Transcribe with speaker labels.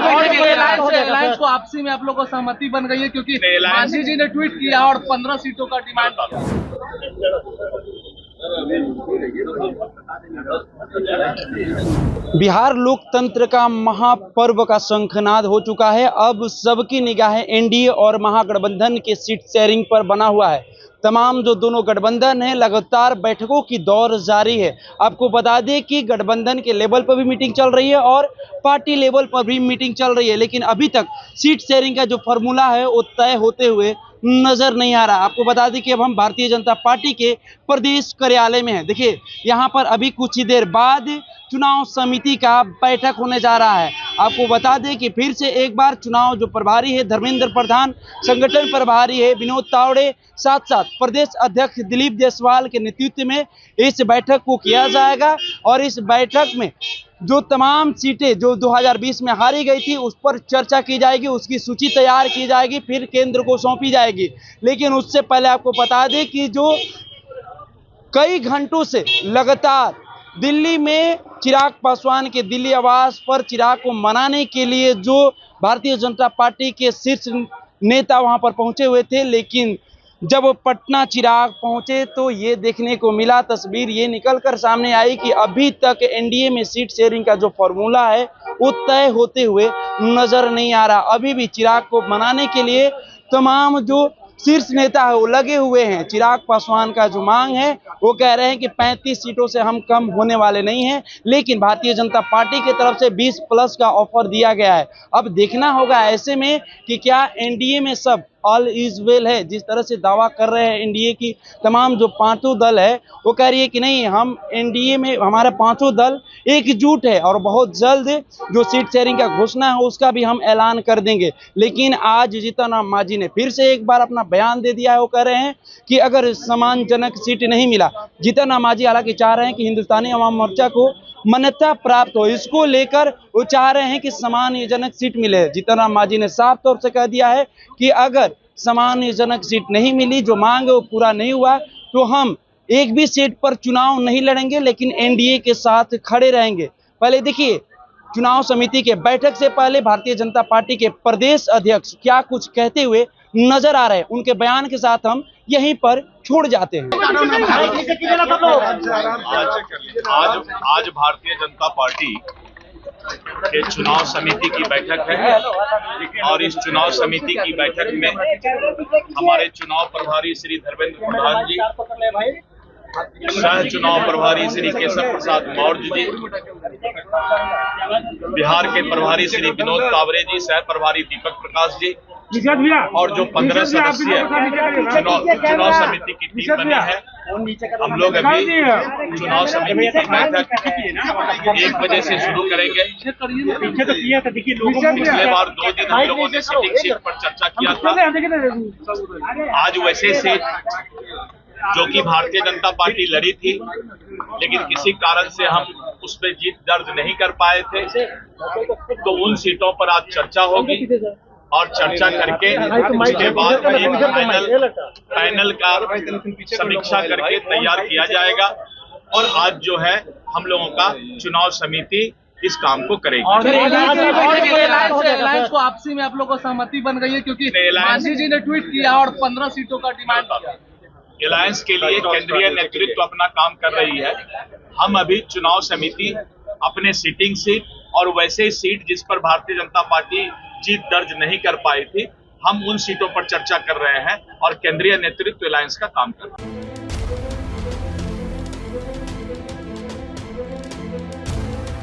Speaker 1: Allianz को आपसी में आप लोग को सहमति बन गई है, क्योंकि मांझी जी ने ट्वीट किया और 15 सीटों का डिमांड किया।
Speaker 2: बिहार लोकतंत्र का महापर्व का शंखनाद हो चुका है। अब सबकी निगाहें एनडीए और महागठबंधन के सीट शेयरिंग पर बना हुआ है। तमाम जो दोनों गठबंधन हैं, लगातार बैठकों की दौर जारी है। आपको बता दें कि गठबंधन के लेवल पर भी मीटिंग चल रही है और पार्टी लेवल पर भी मीटिंग चल रही है, लेकिन अभी तक सीट शेयरिंग का जो फॉर्मूला है वो तय होते हुए नजर नहीं आ रहा। आपको बता दें कि अब हम भारतीय जनता पार्टी के प्रदेश कार्यालय में हैं। देखिए, यहाँ पर अभी कुछ ही देर बाद चुनाव समिति का बैठक होने जा रहा है। आपको बता दें कि फिर से एक बार चुनाव जो प्रभारी है धर्मेंद्र प्रधान, संगठन प्रभारी है विनोद तावड़े, साथ साथ प्रदेश अध्यक्ष दिलीप जायसवाल के नेतृत्व में इस बैठक को किया जाएगा और इस बैठक में जो तमाम सीटें जो 2020 में हारी गई थी उस पर चर्चा की जाएगी, उसकी सूची तैयार की जाएगी, फिर केंद्र को सौंपी जाएगी। लेकिन उससे पहले आपको बता दें कि जो कई घंटों से लगातार दिल्ली में चिराग पासवान के दिल्ली आवास पर चिराग को मनाने के लिए जो भारतीय जनता पार्टी के शीर्ष नेता वहां पर पहुंचे हुए थे, लेकिन जब पटना चिराग पहुंचे तो ये देखने को मिला, तस्वीर ये निकलकर सामने आई कि अभी तक एनडीए में सीट शेयरिंग का जो फॉर्मूला है वो तय होते हुए नजर नहीं आ रहा। अभी भी चिराग को मनाने के लिए तमाम जो शीर्ष नेता है वो लगे हुए हैं। चिराग पासवान का जो मांग है वो कह रहे हैं कि 35 सीटों से हम कम होने वाले नहीं हैं, लेकिन भारतीय जनता पार्टी की तरफ से 20 प्लस का ऑफर दिया गया है। अब देखना होगा ऐसे में कि क्या एनडीए में सब ऑल इज वेल है। जिस तरह से दावा कर रहे हैं एनडीए की तमाम जो पांचों दल है वो कह रही है कि नहीं, हम एनडीए में हमारे पांचों दल एकजुट है और बहुत जल्द जो सीट शेयरिंग का घोषणा है उसका भी हम ऐलान कर देंगे। लेकिन आज जीतन राम मांझी ने फिर से एक बार अपना बयान दे दिया है। वो कह रहे हैं कि अगर सम्मानजनक सीट नहीं मिला, जीतन राम मांझी हालांकि चाह रहे हैं कि हिंदुस्तानी अवाम मोर्चा को मान्यता प्राप्त हो, इसको लेकर वो चाह रहे हैं कि सम्मानजनक सीट मिले। जीतन राम मांझी ने साफ तौर से कह दिया है कि अगर सम्मानजनक सीट नहीं मिली, जो मांग है वो पूरा नहीं हुआ, तो हम एक भी सीट पर चुनाव नहीं लड़ेंगे, लेकिन एनडीए के साथ खड़े रहेंगे। पहले देखिए, चुनाव समिति के बैठक से पहले भारतीय जनता पार्टी के प्रदेश अध्यक्ष क्या कुछ कहते हुए नजर आ रहे हैं, उनके बयान के साथ हम यहीं पर छोड़ जाते हैं।
Speaker 3: आज भारतीय जनता पार्टी के चुनाव समिति की बैठक है और इस चुनाव समिति की बैठक में हमारे चुनाव प्रभारी श्री धर्मेंद्र प्रधान जी, सह चुनाव प्रभारी श्री केशव प्रसाद मौर्य जी, बिहार के प्रभारी श्री विनोद तावड़े जी, सह प्रभारी दीपक प्रकाश जी और जो 15 सदस्यीय चुनाव समिति की टीम बनी है, हम लोग अभी चुनाव समिति की बैठक 1 बजे से शुरू करेंगे। पिछले बार 2 दिन हम लोगों ने सिटिंग सीट पर चर्चा किया था। आज वैसे सीट जो कि भारतीय जनता पार्टी लड़ी थी, लेकिन किसी कारण से हम उसमें जीत दर्ज नहीं कर पाए थे, तो उन सीटों पर आज चर्चा होगी और चर्चा करके उसके बाद एक पैनल का समीक्षा करके तैयार किया जाएगा और आज जो है हम लोगों का चुनाव समिति इस काम को करेगी।
Speaker 1: एलायंस को आपसी में आप लोग को सहमति बन गई है, क्योंकि मांझी जी ने ट्वीट किया और 15 सीटों का डिमांड किया।
Speaker 3: एलायंस के लिए केंद्रीय नेतृत्व अपना काम कर रही है। हम अभी चुनाव समिति अपने सीटिंग सीट और वैसे सीट जिस पर भारतीय जनता पार्टी जीत दर्ज नहीं कर पाई थी, हम उन सीटों पर चर्चा कर रहे हैं और केंद्रीय नेतृत्व एलायंस का काम कर रहा है।